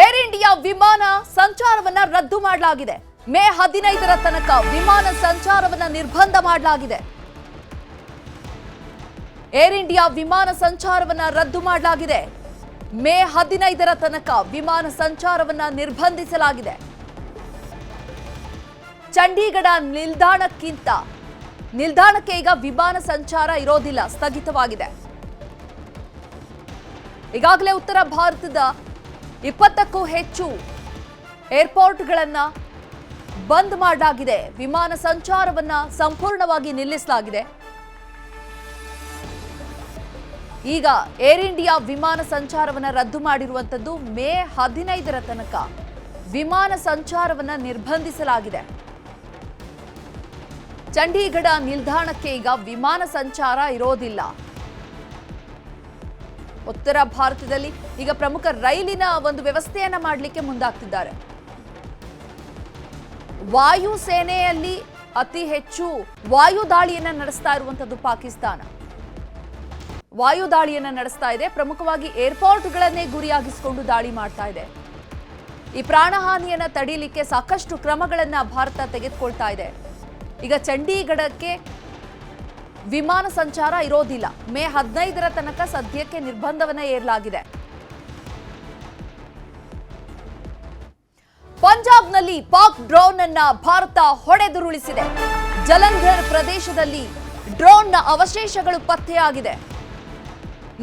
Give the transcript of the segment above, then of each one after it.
Air India ವಿಮಾನ ಸಂಚಾರವನ್ನ ರದ್ದು ಮಾಡಲಾಗಿದೆ. ಮೇ 15ರ ತನಕ ವಿಮಾನ ಸಂಚಾರವನ್ನ ನಿರ್ಬಂಧ ಮಾಡಲಾಗಿದೆ. ಏರ್ ಇಂಡಿಯಾ ವಿಮಾನ ಸಂಚಾರವನ್ನ ರದ್ದು ಮಾಡಲಾಗಿದೆ. ಮೇ 15ರ ತನಕ ವಿಮಾನ ಸಂಚಾರವನ್ನ ನಿರ್ಬಂಧಿಸಲಾಗಿದೆ. ಚಂಡೀಗಢ ನಿಲ್ದಾಣಕ್ಕೆ ಈಗ ವಿಮಾನ ಸಂಚಾರ ಇರೋದಿಲ್ಲ, ಸ್ಥಗಿತವಾಗಿದೆ. ಈಗಾಗಲೇ ಉತ್ತರ ಭಾರತದ 20ಕ್ಕೂ ಹೆಚ್ಚು ಏರ್ಪೋರ್ಟ್ಗಳನ್ನ ಬಂದ್ ಮಾಡಲಾಗಿದೆ. ವಿಮಾನ ಸಂಚಾರವನ್ನ ಸಂಪೂರ್ಣವಾಗಿ ನಿಲ್ಲಿಸಲಾಗಿದೆ. ಈಗ ಏರ್ ಇಂಡಿಯಾ ವಿಮಾನ ಸಂಚಾರವನ್ನ ರದ್ದು ಮಾಡಿರುವಂತದ್ದು ಮೇ 15ರ ತನಕ ವಿಮಾನ ಸಂಚಾರವನ್ನ ನಿರ್ಬಂಧಿಸಲಾಗಿದೆ. ಚಂಡೀಗಢ ನಿಲ್ದಾಣಕ್ಕೆ ಈಗ ವಿಮಾನ ಸಂಚಾರ ಇರೋದಿಲ್ಲ. ಉತ್ತರ ಭಾರತದಲ್ಲಿ ಈಗ ಪ್ರಮುಖ ರೈಲಿನ ಒಂದು ವ್ಯವಸ್ಥೆಯನ್ನ ಮಾಡಲಿಕ್ಕೆ ಮುಂದಾಗ್ತಿದ್ದಾರೆ. ವಾಯುಸೇನೆಯಲ್ಲಿ ಅತಿ ಹೆಚ್ಚು ವಾಯು ದಾಳಿಯನ್ನ ನಡೆಸ್ತಾ ಇರುವಂತದ್ದು ಪಾಕಿಸ್ತಾನ. ವಾಯು ದಾಳಿಯನ್ನ ನಡೆಸ್ತಾ ಇದೆ. ಪ್ರಮುಖವಾಗಿ ಏರ್ಪೋರ್ಟ್ಗಳನ್ನೇ ಗುರಿಯಾಗಿಸಿಕೊಂಡು ದಾಳಿ ಮಾಡ್ತಾ ಇದೆ. ಈ ಪ್ರಾಣಹಾನಿಯನ್ನ ತಡೀಲಿಕ್ಕೆ ಸಾಕಷ್ಟು ಕ್ರಮಗಳನ್ನ ಭಾರತ ತೆಗೆದುಕೊಳ್ತಾ ಇದೆ. ಈಗ ಚಂಡೀಗಢಕ್ಕೆ ವಿಮಾನ ಸಂಚಾರ ಇರೋದಿಲ್ಲ. ಮೇ 15ರ ತನಕ ಸದ್ಯಕ್ಕೆ ನಿರ್ಬಂಧವನ್ನ ಏರಲಾಗಿದೆ. ಪಂಜಾಬ್ನಲ್ಲಿ ಪಾಕ್ ಡ್ರೋನ್ ಅನ್ನ ಭಾರತ ಹೊಡೆದುರುಳಿಸಿದೆ. ಜಲಂಧರ್ ಪ್ರದೇಶದಲ್ಲಿ ಡ್ರೋನ್ನ ಅವಶೇಷಗಳು ಪತ್ತೆಯಾಗಿದೆ.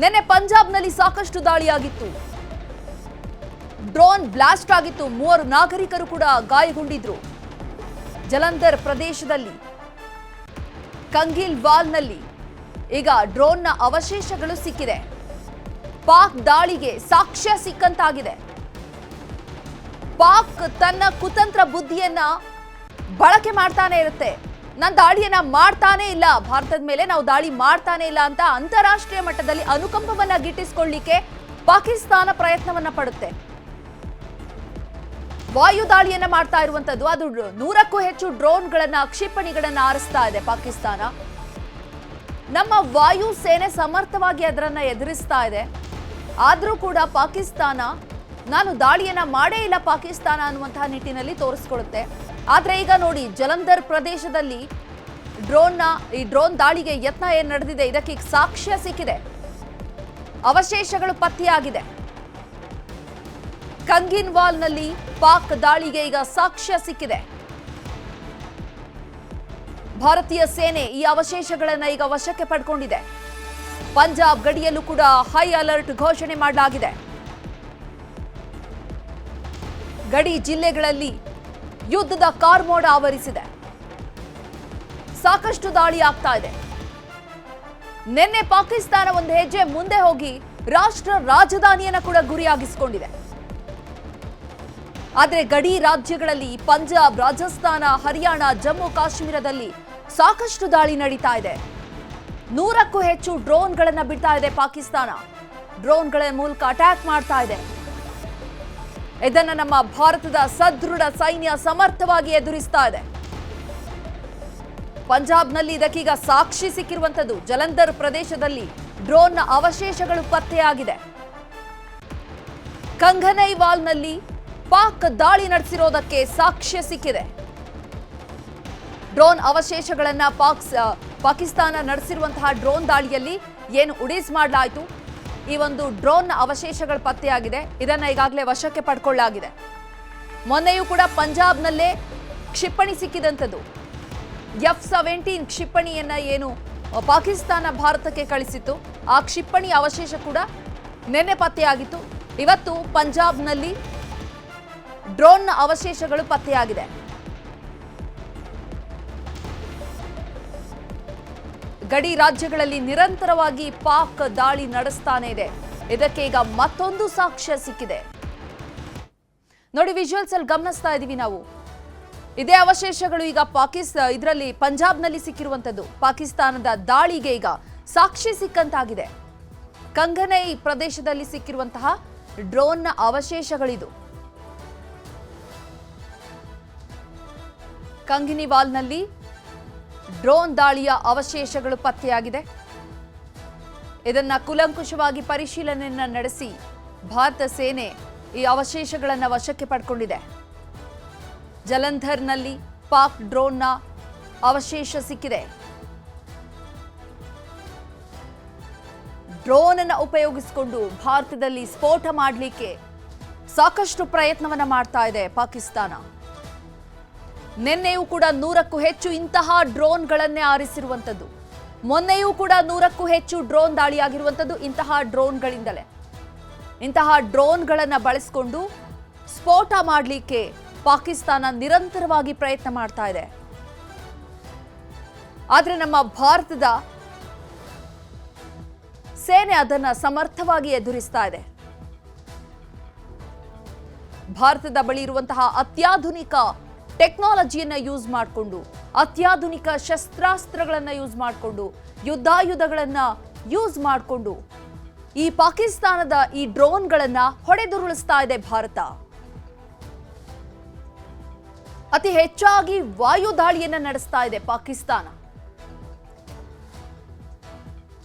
ನಿನ್ನೆ ಪಂಜಾಬ್ನಲ್ಲಿ ಸಾಕಷ್ಟು ದಾಳಿಯಾಗಿತ್ತು. ಡ್ರೋನ್ ಬ್ಲಾಸ್ಟ್ ಆಗಿತ್ತು. 3 ನಾಗರಿಕರು ಕೂಡ ಗಾಯಗೊಂಡಿದ್ರು. ಜಲಂಧರ್ ಪ್ರದೇಶದಲ್ಲಿ ಕಂಗಿಲ್ವಾಲ್ನಲ್ಲಿ ಈಗ ಡ್ರೋನ್ನ ಅವಶೇಷಗಳು ಸಿಕ್ಕಿದೆ. ಪಾಕ್ ದಾಳಿಗೆ ಸಾಕ್ಷ್ಯ ಸಿಕ್ಕಂತಾಗಿದೆ. ಪಾಕ್ ತನ್ನ ಕುತಂತ್ರ ಬುದ್ಧಿಯನ್ನ ಬಳಕೆ ಮಾಡ್ತಾನೆ ಇರುತ್ತೆ. ನಾನು ದಾಳಿಯನ್ನ ಮಾಡ್ತಾನೆ ಇಲ್ಲ, ಭಾರತದ ಮೇಲೆ ನಾವು ದಾಳಿ ಮಾಡ್ತಾನೆ ಇಲ್ಲ ಅಂತ ಅಂತಾರಾಷ್ಟ್ರೀಯ ಮಟ್ಟದಲ್ಲಿ ಅನುಕಂಪವನ್ನ ಗಿಟ್ಟಿಸಿಕೊಳ್ಳಿಕ್ಕೆ ಪಾಕಿಸ್ತಾನ ಪ್ರಯತ್ನವನ್ನ ಪಡುತ್ತೆ. ವಾಯು ದಾಳಿಯನ್ನ ಮಾಡ್ತಾ ಇರುವಂತದ್ದು. ಅದು 100ಕ್ಕೂ ಹೆಚ್ಚು ಡ್ರೋನ್ಗಳನ್ನ ಕ್ಷಿಪಣಿಗಳನ್ನ ಆರಿಸ್ತಾ ಇದೆ ಪಾಕಿಸ್ತಾನ. ನಮ್ಮ ವಾಯು ಸೇನೆ ಸಮರ್ಥವಾಗಿ ಅದರನ್ನ ಎದುರಿಸ್ತಾ ಇದೆ. ಆದ್ರೂ ಕೂಡ ಪಾಕಿಸ್ತಾನ ನಾನು ದಾಳಿಯನ್ನ ಮಾಡೇ ಇಲ್ಲ ಪಾಕಿಸ್ತಾನ ಅನ್ನುವಂತಹ ನಿಟ್ಟಿನಲ್ಲಿ ತೋರಿಸ್ಕೊಳ್ಳುತ್ತೆ. ಆದ್ರೆ ಈಗ ನೋಡಿ, ಜಲಂಧರ್ ಪ್ರದೇಶದಲ್ಲಿ ಈ ಡ್ರೋನ್ ದಾಳಿಗೆ ಯತ್ನ ಏನ್ ನಡೆದಿದೆ, ಇದಕ್ಕೆ ಸಾಕ್ಷ್ಯ ಸಿಕ್ಕಿದೆ. ಅವಶೇಷಗಳು ಪತ್ತೆಯಾಗಿದೆ. ಕಂಗಿನ್ವಾಲ್ನಲ್ಲಿ ಪಾಕ್ ದಾಳಿಗೆ ಈಗ ಸಾಕ್ಷ್ಯ ಸಿಕ್ಕಿದೆ. ಭಾರತೀಯ ಸೇನೆ ಈ ಅವಶೇಷಗಳನ್ನ ಈಗ ವಶಕ್ಕೆ ಪಡ್ಕೊಂಡಿದೆ. ಪಂಜಾಬ್ ಗಡಿಯಲ್ಲೂ ಕೂಡ ಹೈ ಅಲರ್ಟ್ ಘೋಷಣೆ ಮಾಡಲಾಗಿದೆ. ಗಡಿ ಜಿಲ್ಲೆಗಳಲ್ಲಿ ಯುದ್ಧದ ಕಾರ್ಮೋಡ ಆವರಿಸಿದೆ. ಸಾಕಷ್ಟು ದಾಳಿ ಆಗ್ತಾ ಇದೆ. ನಿನ್ನೆ ಪಾಕಿಸ್ತಾನ ಒಂದು ಹೆಜ್ಜೆ ಮುಂದೆ ಹೋಗಿ ರಾಷ್ಟ್ರ ರಾಜಧಾನಿಯನ್ನ ಕೂಡ ಗುರಿಯಾಗಿಸಿಕೊಂಡಿದೆ. ಆದರೆ ಗಡಿ ರಾಜ್ಯಗಳಲ್ಲಿ ಪಂಜಾಬ್, ರಾಜಸ್ಥಾನ, ಹರಿಯಾಣ, ಜಮ್ಮು ಕಾಶ್ಮೀರದಲ್ಲಿ ಸಾಕಷ್ಟು ದಾಳಿ ನಡೀತಾ ಇದೆ. 100ಕ್ಕೂ ಹೆಚ್ಚು ಡ್ರೋನ್ಗಳನ್ನ ಬಿಡ್ತಾ ಇದೆ ಪಾಕಿಸ್ತಾನ. ಡ್ರೋನ್ಗಳ ಮೂಲಕ ಅಟ್ಯಾಕ್ ಮಾಡ್ತಾ ಇದೆ. ಇದನ್ನ ನಮ್ಮ ಭಾರತದ ಸದೃಢ ಸೈನ್ಯ ಸಮರ್ಥವಾಗಿ ಎದುರಿಸ್ತಾ ಇದೆ. ಪಂಜಾಬ್ನಲ್ಲಿ ಇದಕ್ಕೀಗ ಸಾಕ್ಷಿ ಸಿಕ್ಕಿರುವಂತದ್ದು. ಜಲಂಧರ್ ಪ್ರದೇಶದಲ್ಲಿ ಡ್ರೋನ್ನ ಅವಶೇಷಗಳು ಪತ್ತೆಯಾಗಿದೆ. ಕಂಗನೈವಾಲ್ನಲ್ಲಿ ಪಾಕ್ ದಾಳಿ ನಡೆಸಿರೋದಕ್ಕೆ ಸಾಕ್ಷ್ಯ ಸಿಕ್ಕಿದೆ. ಡ್ರೋನ್ ಅವಶೇಷಗಳನ್ನ ಪಾಕಿಸ್ತಾನ ನಡೆಸಿರುವಂತಹ ಡ್ರೋನ್ ದಾಳಿಯಲ್ಲಿ ಏನು ಉಡೀಸ್ ಮಾಡಲಾಯಿತು, ಈ ಒಂದು ಡ್ರೋನ್ ಅವಶೇಷಗಳು ಪತ್ತೆಯಾಗಿದೆ. ಇದನ್ನ ಈಗಾಗಲೇ ವಶಕ್ಕೆ ಪಡ್ಕೊಳ್ಳಲಾಗಿದೆ. ಮೊನ್ನೆಯೂ ಕೂಡ ಪಂಜಾಬ್ನಲ್ಲೇ ಕ್ಷಿಪಣಿ ಸಿಕ್ಕಿದಂಥದ್ದು. F-17 ಕ್ಷಿಪಣಿಯನ್ನ ಏನು ಪಾಕಿಸ್ತಾನ ಭಾರತಕ್ಕೆ ಕಳಿಸಿತ್ತು, ಆ ಕ್ಷಿಪಣಿ ಅವಶೇಷ ಕೂಡ ನಿನ್ನೆ ಪತ್ತೆಯಾಗಿತ್ತು. ಇವತ್ತು ಪಂಜಾಬ್ನಲ್ಲಿ ಡ್ರೋನ್ನ ಅವಶೇಷಗಳು ಪತ್ತೆಯಾಗಿದೆ. ಗಡಿ ರಾಜ್ಯಗಳಲ್ಲಿ ನಿರಂತರವಾಗಿ ಪಾಕ್ ದಾಳಿ ನಡೆಸ್ತಾನೆ ಇದೆ. ಇದಕ್ಕೆ ಈಗ ಮತ್ತೊಂದು ಸಾಕ್ಷ್ಯ ಸಿಕ್ಕಿದೆ. ನೋಡಿ, ವಿಜುವಲ್ಸ್ ಅಲ್ಲಿ ಗಮನಿಸ್ತಾ ಇದೀವಿ ನಾವು. ಇದೇ ಅವಶೇಷಗಳು ಈಗ ಇದರಲ್ಲಿ ಪಂಜಾಬ್ನಲ್ಲಿ ಸಿಕ್ಕಿರುವಂತದ್ದು. ಪಾಕಿಸ್ತಾನದ ದಾಳಿಗೆ ಈಗ ಸಾಕ್ಷಿ ಸಿಕ್ಕಂತಾಗಿದೆ. ಕಂಗನೈ ಪ್ರದೇಶದಲ್ಲಿ ಸಿಕ್ಕಿರುವಂತಹ ಡ್ರೋನ್ನ ಅವಶೇಷಗಳಿದು. ಕಂಗಿನಿವಾಲ್ನಲ್ಲಿ ಡ್ರೋನ್ ದಾಳಿಯ ಅವಶೇಷಗಳು ಪತ್ತೆಯಾಗಿದೆ. ಇದನ್ನ ಕುಲಂಕುಷವಾಗಿ ಪರಿಶೀಲನೆಯನ್ನ ನಡೆಸಿ ಭಾರತ ಸೇನೆ ಈ ಅವಶೇಷಗಳನ್ನು ವಶಕ್ಕೆ ಪಡ್ಕೊಂಡಿದೆ. ಜಲಂಧರ್ನಲ್ಲಿ ಪಾಕ್ ಡ್ರೋನ್ನ ಅವಶೇಷ ಸಿಕ್ಕಿದೆ. ಡ್ರೋನ್ ಅನ್ನು ಉಪಯೋಗಿಸಿಕೊಂಡು ಭಾರತದಲ್ಲಿ ಸ್ಫೋಟ ಮಾಡಲಿಕ್ಕೆ ಸಾಕಷ್ಟು ಪ್ರಯತ್ನವನ್ನ ಮಾಡ್ತಾ ಇದೆ ಪಾಕಿಸ್ತಾನ. ನಿನ್ನೆಯೂ ಕೂಡ 100ಕ್ಕೂ ಹೆಚ್ಚು ಇಂತಹ ಡ್ರೋನ್ಗಳನ್ನೇ ಆರಿಸಿರುವಂಥದ್ದು. ಮೊನ್ನೆಯೂ ಕೂಡ 100ಕ್ಕೂ ಹೆಚ್ಚು ಡ್ರೋನ್ ದಾಳಿಯಾಗಿರುವಂಥದ್ದು ಇಂತಹ ಡ್ರೋನ್ಗಳಿಂದಲೇ. ಇಂತಹ ಡ್ರೋನ್ಗಳನ್ನು ಬಳಸಿಕೊಂಡು ಸ್ಫೋಟ ಮಾಡಲಿಕ್ಕೆ ಪಾಕಿಸ್ತಾನ ನಿರಂತರವಾಗಿ ಪ್ರಯತ್ನ ಮಾಡ್ತಾ ಇದೆ. ಆದರೆ ನಮ್ಮ ಭಾರತದ ಸೇನೆ ಅದನ್ನ ಸಮರ್ಥವಾಗಿ ಎದುರಿಸ್ತಾ ಇದೆ. ಭಾರತದ ಬಳಿ ಇರುವಂತಹ ಅತ್ಯಾಧುನಿಕ ಟೆಕ್ನಾಲಜಿಯನ್ನ ಯೂಸ್ ಮಾಡಿಕೊಂಡು, ಅತ್ಯಾಧುನಿಕ ಶಸ್ತ್ರಾಸ್ತ್ರಗಳನ್ನ ಯೂಸ್ ಮಾಡಿಕೊಂಡು, ಯುದ್ಧಾಯುಧಗಳನ್ನ ಯೂಸ್ ಮಾಡಿಕೊಂಡು ಈ ಪಾಕಿಸ್ತಾನದ ಈ ಡ್ರೋನ್ಗಳನ್ನ ಹೊಡೆದುರುಳಿಸ್ತಾ ಇದೆ ಭಾರತ. ಅತಿ ಹೆಚ್ಚಾಗಿ ವಾಯು ದಾಳಿಯನ್ನ ನಡೆಸ್ತಾ ಇದೆ ಪಾಕಿಸ್ತಾನ.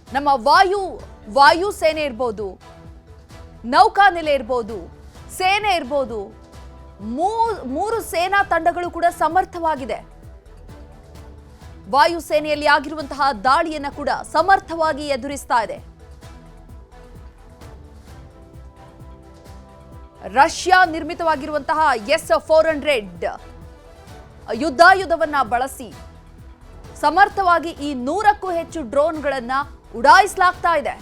ನಮ್ಮ ವಾಯು ಸೇನೆ ಇರ್ಬೋದು, ನೌಕಾನೆಲೆ ಇರ್ಬೋದು, ಸೇನೆ ಇರ್ಬೋದು, ಮೂರು ಸೇನಾ ತಂಡಗಳು ಕೂಡ ಸಮರ್ಥವಾಗಿದೆ. ವಾಯು ಸೇನೆಯಲ್ಲಿ ಆಗಿರುವಂತಹ ದಾಳಿಯನ್ನ ಕೂಡ ಸಮರ್ಥವಾಗಿ ಎದುರಿಸ್ತಾ ಇದೆ. ರಷ್ಯಾ ನಿರ್ಮಿತವಾಗಿರುವಂತಹ S-400 ಯುದ್ಧಾಯುಧವನ್ನ ಬಳಸಿ ಸಮರ್ಥವಾಗಿ ಈ 100ಕ್ಕೂ ಹೆಚ್ಚು ಡ್ರೋನ್ಗಳನ್ನ ಉಡಾಯಿಸಲಾಗ್ತಾ ಇದೆ.